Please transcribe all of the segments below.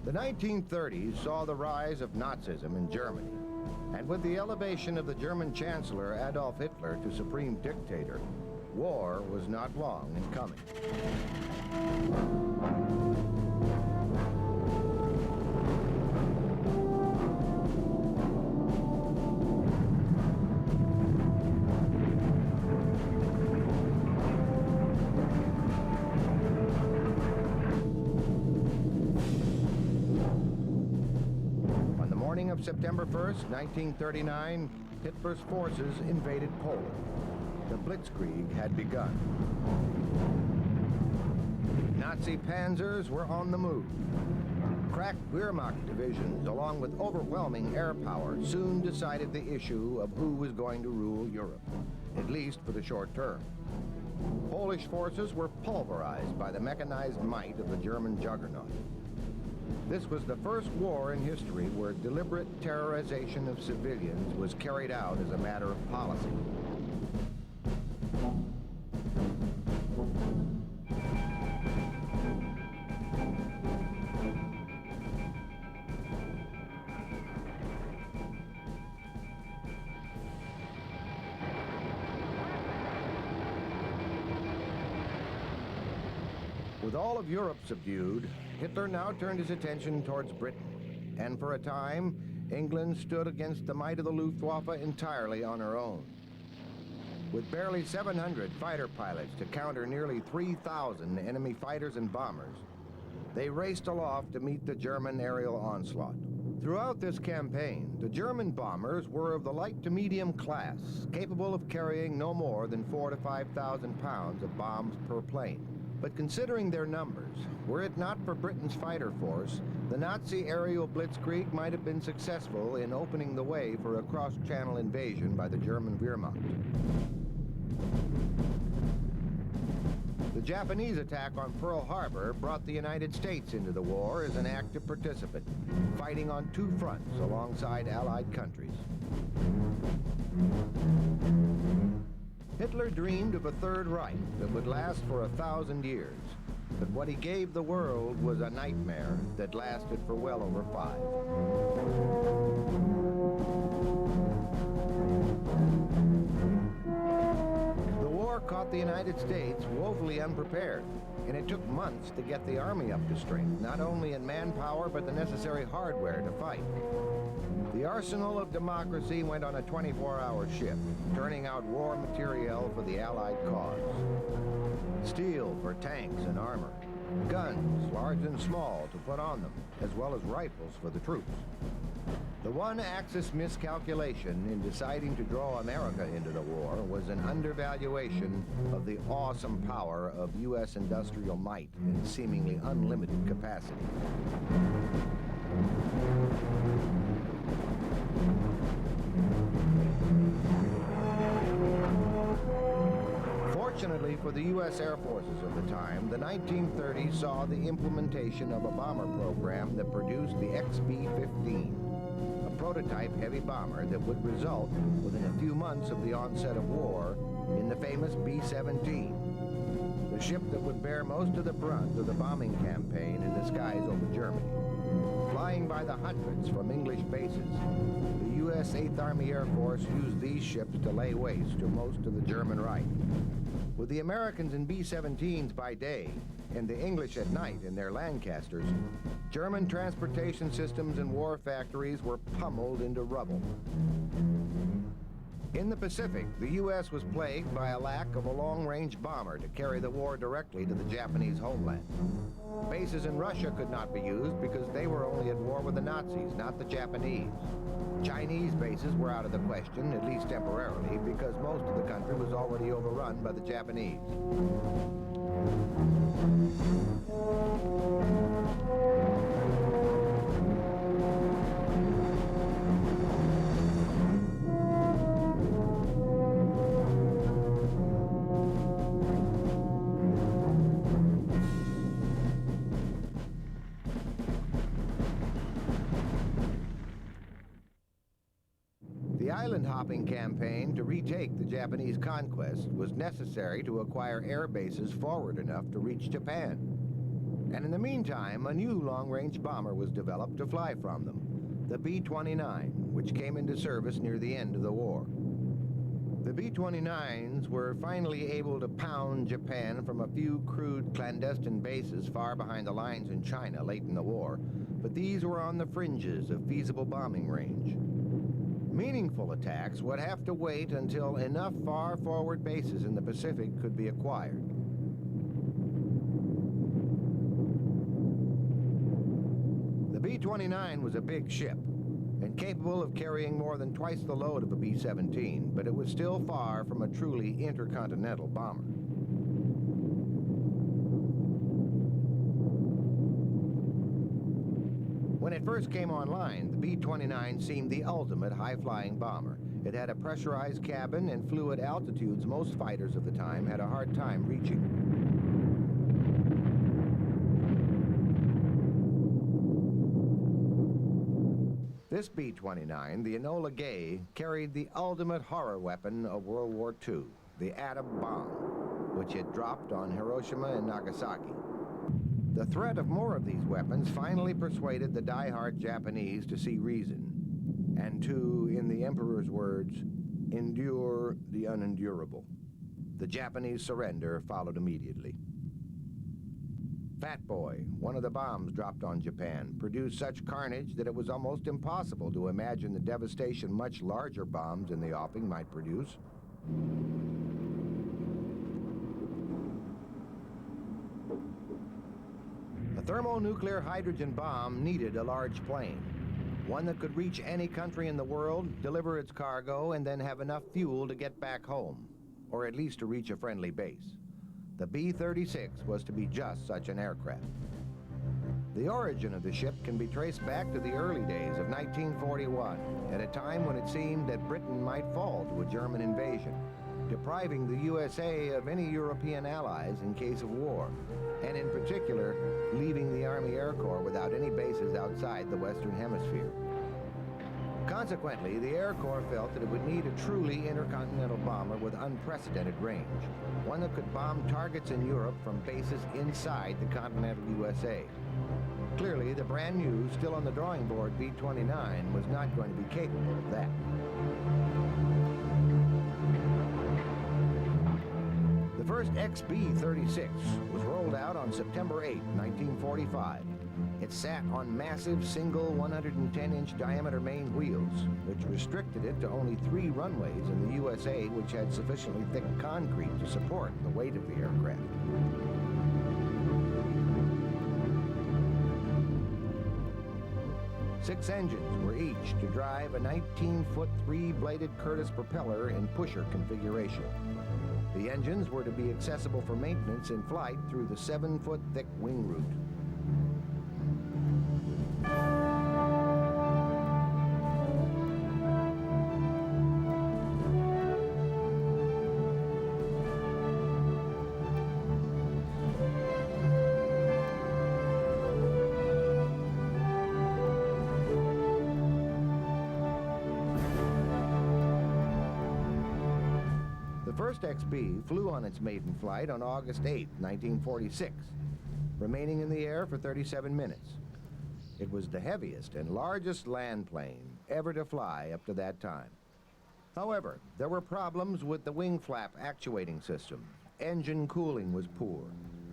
The 1930s saw the rise of Nazism in Germany, and with the elevation of the German Chancellor Adolf Hitler to supreme dictator, war was not long in coming. Of September 1st, 1939, Hitler's forces invaded Poland. The Blitzkrieg had begun. Nazi panzers were on the move. Crack Wehrmacht divisions, along with overwhelming air power, soon decided the issue of who was going to rule Europe, at least for the short term. Polish forces were pulverized by the mechanized might of the German juggernaut. This was the first war in history where deliberate terrorization of civilians was carried out as a matter of policy. With all of Europe subdued, Hitler now turned his attention towards Britain, and for a time, England stood against the might of the Luftwaffe entirely on her own. With barely 700 fighter pilots to counter nearly 3,000 enemy fighters and bombers, they raced aloft to meet the German aerial onslaught. Throughout this campaign, the German bombers were of the light to medium class, capable of carrying no more than 4,000 to 5,000 pounds of bombs per plane. But considering their numbers, were it not for Britain's fighter force, the Nazi aerial blitzkrieg might have been successful in opening the way for a cross-channel invasion by the German Wehrmacht. The Japanese attack on Pearl Harbor brought the United States into the war as an active participant, fighting on two fronts alongside Allied countries. Hitler dreamed of a Third Reich that would last for 1,000 years, but what he gave the world was a nightmare that lasted for well over 5. The war caught the United States woefully unprepared, and it took months to get the army up to strength, not only in manpower but the necessary hardware to fight. The arsenal of democracy went on a 24-hour shift, turning out war materiel for the Allied cause. Steel for tanks and armor, guns, large and small, to put on them, as well as rifles for the troops. The one-axis miscalculation in deciding to draw America into the war was an undervaluation of the awesome power of U.S. industrial might and seemingly unlimited capacity. Fortunately for the U.S. Air Forces of the time, the 1930s saw the implementation of a bomber program that produced the XB-15, a prototype heavy bomber that would result, within a few months of the onset of war, in the famous B-17, the ship that would bear most of the brunt of the bombing campaign in the skies over Germany. Flying by the hundreds from English bases, the U.S. 8th Army Air Force used these ships to lay waste to most of the German Reich. With the Americans in B-17s by day and the English at night in their Lancasters, German transportation systems and war factories were pummeled into rubble. In the Pacific, the U.S. was plagued by a lack of a long-range bomber to carry the war directly to the Japanese homeland. Bases in Russia could not be used because they were only at war with the Nazis, not the Japanese. Chinese bases were out of the question, at least temporarily, because most of the country was already overrun by the Japanese. The island-hopping campaign to retake the Japanese conquest was necessary to acquire air bases forward enough to reach Japan. And in the meantime, a new long-range bomber was developed to fly from them, the B-29, which came into service near the end of the war. The B-29s were finally able to pound Japan from a few crude clandestine bases far behind the lines in China late in the war, but these were on the fringes of feasible bombing range. Meaningful attacks would have to wait until enough far forward bases in the Pacific could be acquired. The B-29 was a big ship and capable of carrying more than twice the load of a B-17, but it was still far from a truly intercontinental bomber. When it first came online, the B-29 seemed the ultimate high-flying bomber. It had a pressurized cabin and flew at altitudes most fighters of the time had a hard time reaching. This B-29, the Enola Gay, carried the ultimate horror weapon of World War II, the atom bomb, which it dropped on Hiroshima and Nagasaki. The threat of more of these weapons finally persuaded the die-hard Japanese to see reason, and to, in the Emperor's words, endure the unendurable. The Japanese surrender followed immediately. Fat Boy, one of the bombs dropped on Japan, produced such carnage that it was almost impossible to imagine the devastation much larger bombs in the offing might produce. A thermonuclear hydrogen bomb needed a large plane, one that could reach any country in the world, deliver its cargo, and then have enough fuel to get back home, or at least to reach a friendly base. The B-36 was to be just such an aircraft. The origin of the ship can be traced back to the early days of 1941, at a time when it seemed that Britain might fall to a German invasion, depriving the USA of any European allies in case of war, and in particular, leaving the Army Air Corps without any bases outside the Western Hemisphere. Consequently, the Air Corps felt that it would need a truly intercontinental bomber with unprecedented range, one that could bomb targets in Europe from bases inside the continental USA. Clearly, the brand new, still on the drawing board B-29 was not going to be capable of that. The first XB-36 was rolled out on September 8, 1945. It sat on massive single 110-inch diameter main wheels, which restricted it to only 3 runways in the USA which had sufficiently thick concrete to support the weight of the aircraft. Six engines were each to drive a 19-foot 3-bladed Curtiss propeller in pusher configuration. The engines were to be accessible for maintenance in flight through the 7-foot thick wing route. The first XB flew on its maiden flight on August 8, 1946, remaining in the air for 37 minutes. It was the heaviest and largest land plane ever to fly up to that time. However, there were problems with the wing flap actuating system. Engine cooling was poor,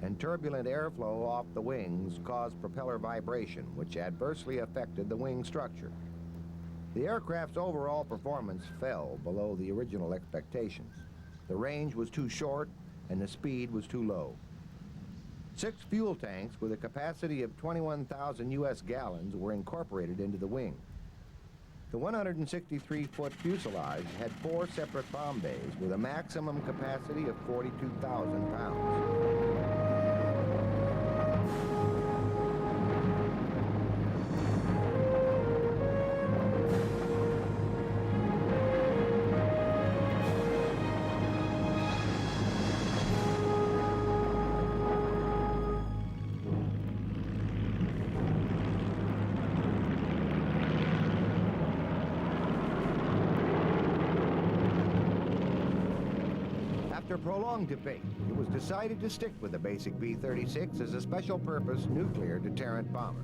and turbulent airflow off the wings caused propeller vibration, which adversely affected the wing structure. The aircraft's overall performance fell below the original expectations. The range was too short, and the speed was too low. 6 fuel tanks with a capacity of 21,000 U.S. gallons were incorporated into the wing. The 163-foot fuselage had 4 separate bomb bays with a maximum capacity of 42,000 pounds. After After prolonged debate, it was decided to stick with the basic B-36 as a special-purpose nuclear deterrent bomber.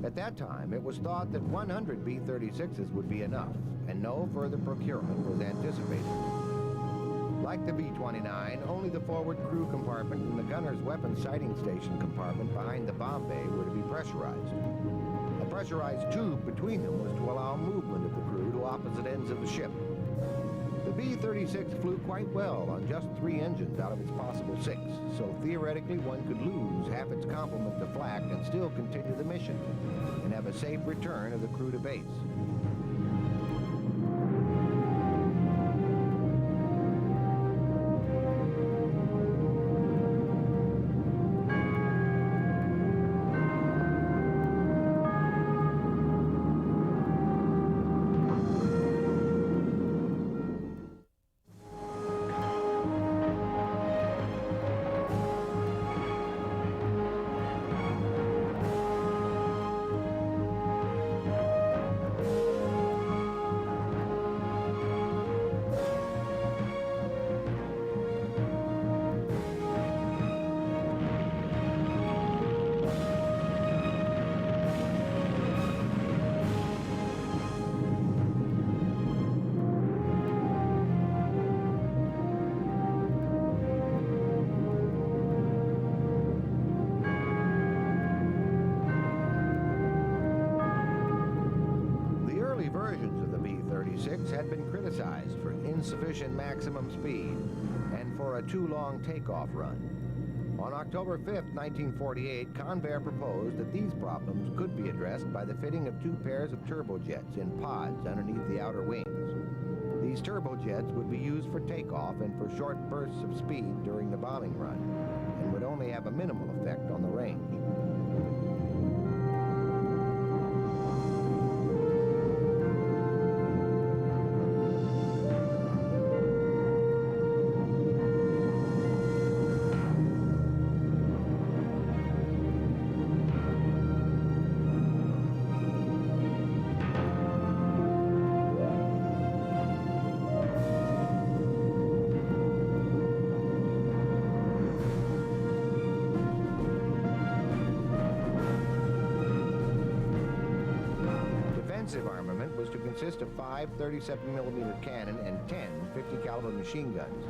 At that time, it was thought that 100 B-36s would be enough, and no further procurement was anticipated. Like the B-29, only the forward crew compartment and the gunner's weapons sighting station compartment behind the bomb bay were to be pressurized. A pressurized tube between them was to allow movement of the crew to opposite ends of the ship. The B-36 flew quite well on just 3 engines out of its possible 6, so theoretically one could lose half its complement to flak and still continue the mission, and have a safe return of the crew to base. Had been criticized for insufficient maximum speed and for a too long takeoff run. On October 5, 1948, Convair proposed that these problems could be addressed by the fitting of 2 pairs of turbojets in pods underneath the outer wings. These turbojets would be used for takeoff and for short bursts of speed during the bombing run, and would only have a minimal effect on the range. Armament was to consist of 5 37mm cannon and 10 50-caliber machine guns.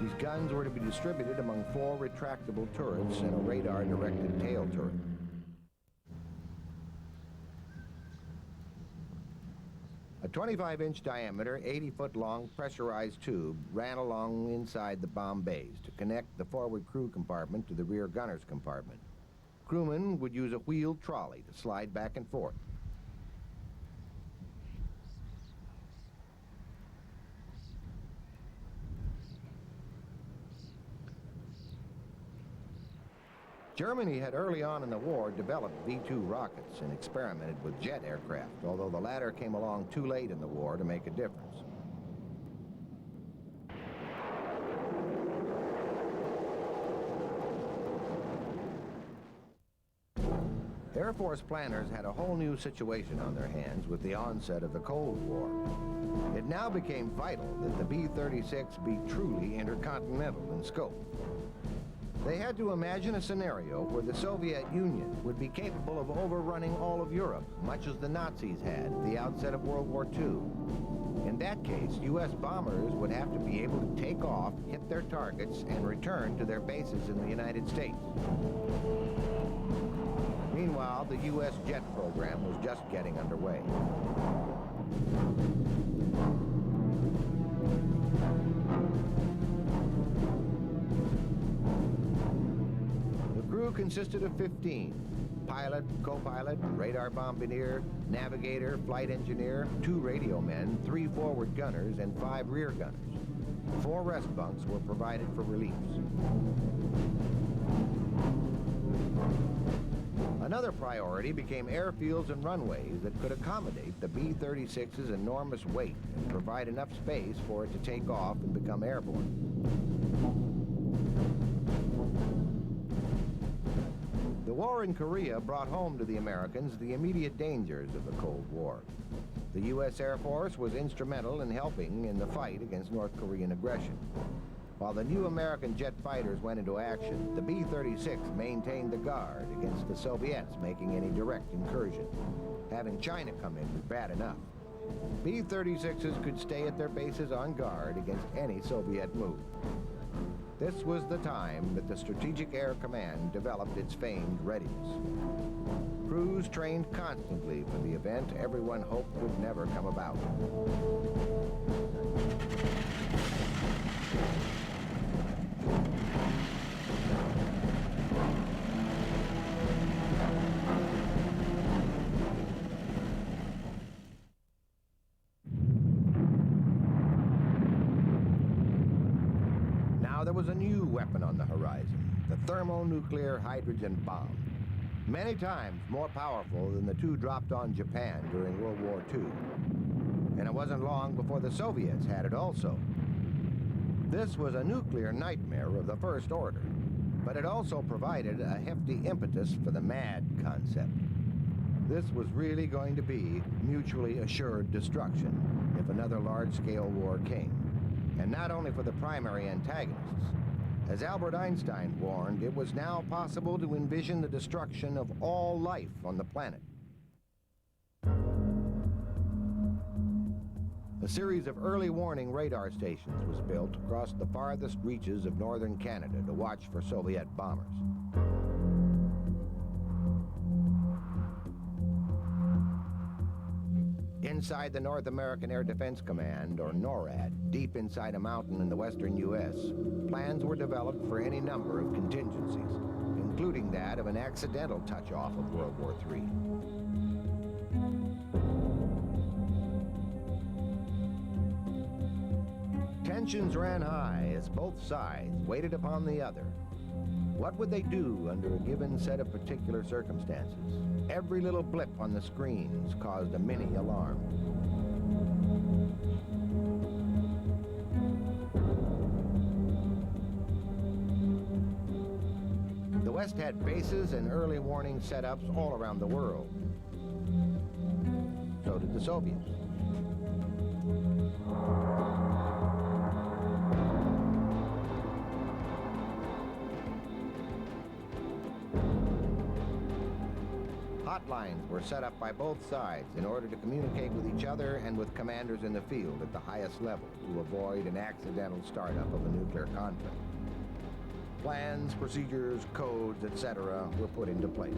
These guns were to be distributed among 4 retractable turrets and a radar-directed tail turret. A 25-inch diameter, 80-foot-long pressurized tube ran along inside the bomb bays to connect the forward crew compartment to the rear gunner's compartment. Crewmen would use a wheeled trolley to slide back and forth. Germany had early on in the war developed V-2 rockets and experimented with jet aircraft, although the latter came along too late in the war to make a difference. Air Force planners had a whole new situation on their hands with the onset of the Cold War. It now became vital that the B-36 be truly intercontinental in scope. They had to imagine a scenario where the Soviet Union would be capable of overrunning all of Europe, much as the Nazis had at the outset of World War II. In that case, U.S. bombers would have to be able to take off, hit their targets, and return to their bases in the United States. Meanwhile, the U.S. jet program was just getting underway. Consisted of 15. Pilot, co-pilot, radar bombardier, navigator, flight engineer, 2 radio men, 3 forward gunners, and 5 rear gunners. 4 rest bunks were provided for reliefs. Another priority became airfields and runways that could accommodate the B-36's enormous weight and provide enough space for it to take off and become airborne. The war in Korea brought home to the Americans the immediate dangers of the Cold War. The U.S. Air Force was instrumental in helping in the fight against North Korean aggression. While the new American jet fighters went into action, the B-36 maintained the guard against the Soviets making any direct incursion. Having China come in was bad enough. B-36s could stay at their bases on guard against any Soviet move. This was the time that the Strategic Air Command developed its famed readiness. Crews trained constantly for the event everyone hoped would never come about. There was a new weapon on the horizon, the thermonuclear hydrogen bomb. Many times more powerful than the two dropped on Japan during World War II. And it wasn't long before the Soviets had it also. This was a nuclear nightmare of the first order, but it also provided a hefty impetus for the MAD concept. This was really going to be mutually assured destruction if another large-scale war came. And not only for the primary antagonists. As Albert Einstein warned, it was now possible to envision the destruction of all life on the planet. A series of early warning radar stations was built across the farthest reaches of northern Canada to watch for Soviet bombers. Inside the North American Air Defense Command, or NORAD, deep inside a mountain in the western U.S., plans were developed for any number of contingencies, including that of an accidental touch-off of World War III. Tensions ran high as both sides waited upon the other. What would they do under a given set of particular circumstances? Every little blip on the screens caused a mini alarm. The West had bases and early warning setups all around the world. So did the Soviets. Hotlines were set up by both sides in order to communicate with each other and with commanders in the field at the highest level to avoid an accidental startup of a nuclear conflict. Plans, procedures, codes, etc. were put into place.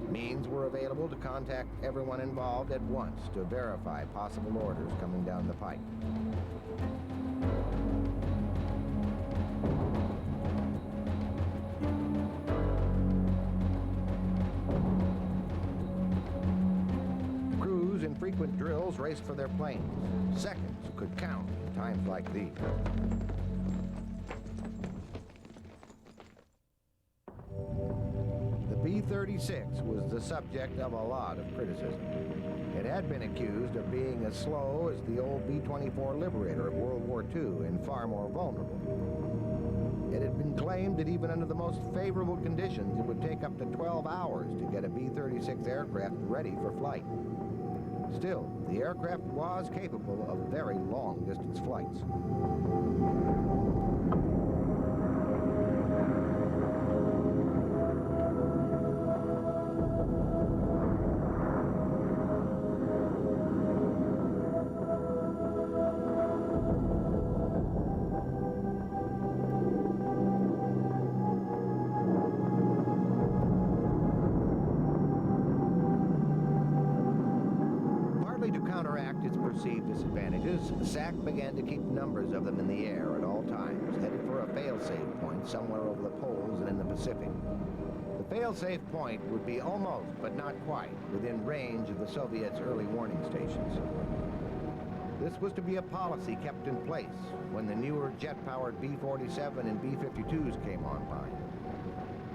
Means were available to contact everyone involved at once to verify possible orders coming down the pike. Frequent drills raced for their planes. Seconds could count in times like these. The B-36 was the subject of a lot of criticism. It had been accused of being as slow as the old B-24 Liberator of World War II and far more vulnerable. It had been claimed that even under the most favorable conditions, it would take up to 12 hours to get a B-36 aircraft ready for flight. Still, the aircraft was capable of very long-distance flights. Perceived disadvantages, SAC began to keep numbers of them in the air at all times, headed for a fail-safe point somewhere over the poles and in the Pacific. The fail-safe point would be almost, but not quite, within range of the Soviets' early warning stations. This was to be a policy kept in place when the newer jet-powered B-47 and B-52s came online.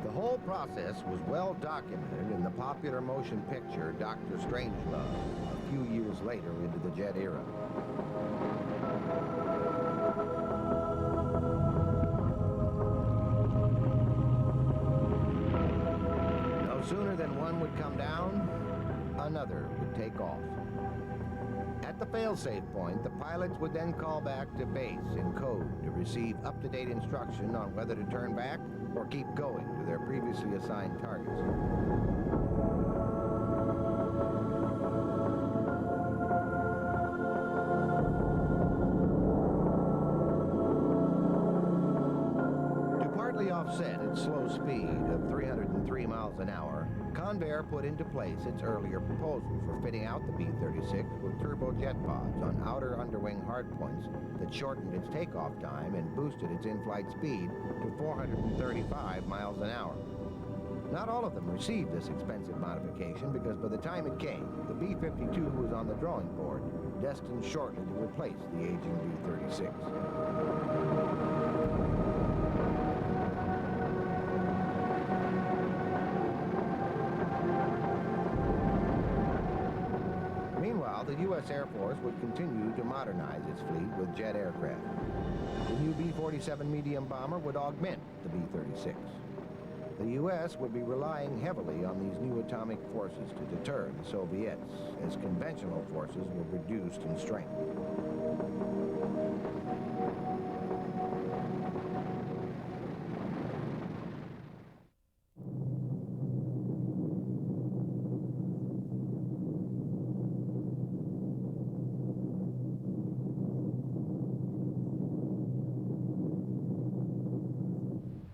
The whole process was well documented in the popular motion picture Dr. Strangelove, a few years later into the jet era. No sooner than one would come down, another would take off. At At the fail-safe point, the pilots would then call back to base in code to receive up-to-date instruction on whether to turn back or keep going to their previously assigned targets. To offset its slow speed of 303 miles an hour, Convair put into place its earlier proposal for fitting out the B-36 with turbojet pods on outer underwing hardpoints that shortened its takeoff time and boosted its in-flight speed to 435 miles an hour. Not all of them received this expensive modification because by the time it came, the B-52 was on the drawing board, destined shortly to replace the aging B-36. Meanwhile, the U.S. Air Force would continue to modernize its fleet with jet aircraft. The new B-47 medium bomber would augment the B-36. The U.S. would be relying heavily on these new atomic forces to deter the Soviets, as conventional forces were reduced in strength.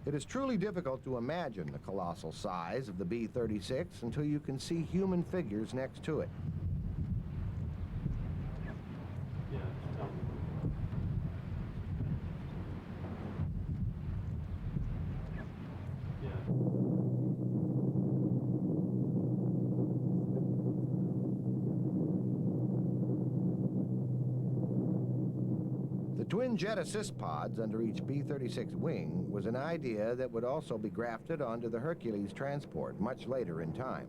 It is truly difficult to imagine the colossal size of the B-36 until you can see human figures next to it. The twin jet assist pods under each B-36 wing was an idea that would also be grafted onto the Hercules transport much later in time,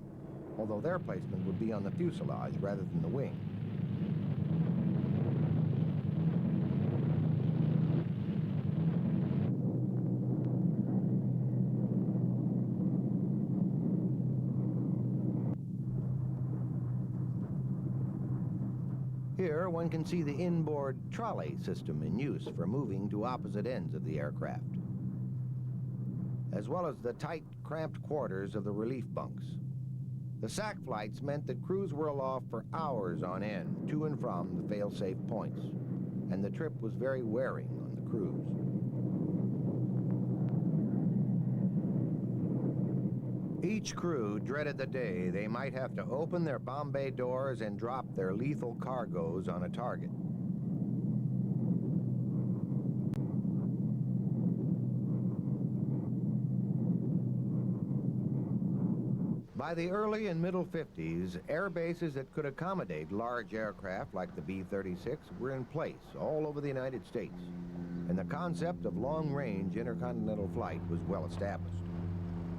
although their placement would be on the fuselage rather than the wing. Here, one can see the inboard trolley system in use for moving to opposite ends of the aircraft, as well as the tight, cramped quarters of the relief bunks. The SAC flights meant that crews were aloft for hours on end, to and from the fail-safe points, and the trip was very wearing on the crews. Each crew dreaded the day they might have to open their bomb bay doors and drop their lethal cargoes on a target. By the early and middle 50s, air bases that could accommodate large aircraft like the B-36 were in place all over the United States, and the concept of long-range intercontinental flight was well established.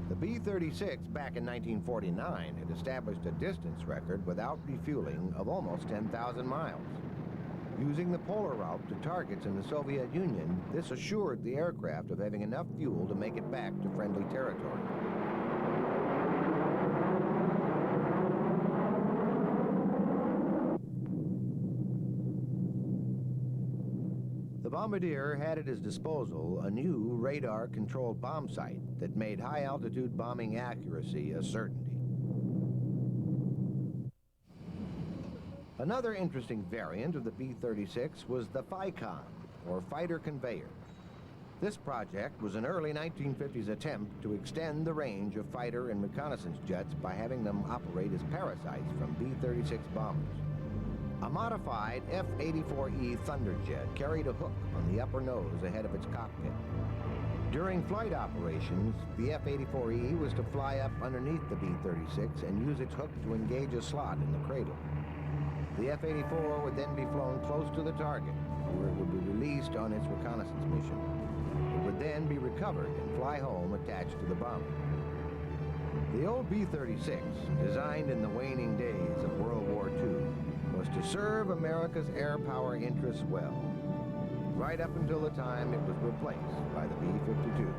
The B-36 back in 1949 had established a distance record without refueling of almost 10,000 miles. Using the polar route to targets in the Soviet Union, this assured the aircraft of having enough fuel to make it back to friendly territory. The bombardier had at his disposal a new radar-controlled bomb sight that made high-altitude bombing accuracy a certainty. Another interesting variant of the B-36 was the FICON, or fighter conveyor. This project was an early 1950s attempt to extend the range of fighter and reconnaissance jets by having them operate as parasites from B-36 bombers. A modified F-84E Thunderjet carried a hook on the upper nose ahead of its cockpit. During flight operations, the F-84E was to fly up underneath the B-36 and use its hook to engage a slot in the cradle. The F-84 would then be flown close to the target, where it would be released on its reconnaissance mission. It would then be recovered and fly home attached to the bomber. The old B-36, designed in the waning days of World War II, was to serve America's air power interests well, right up until the time it was replaced by the B-52.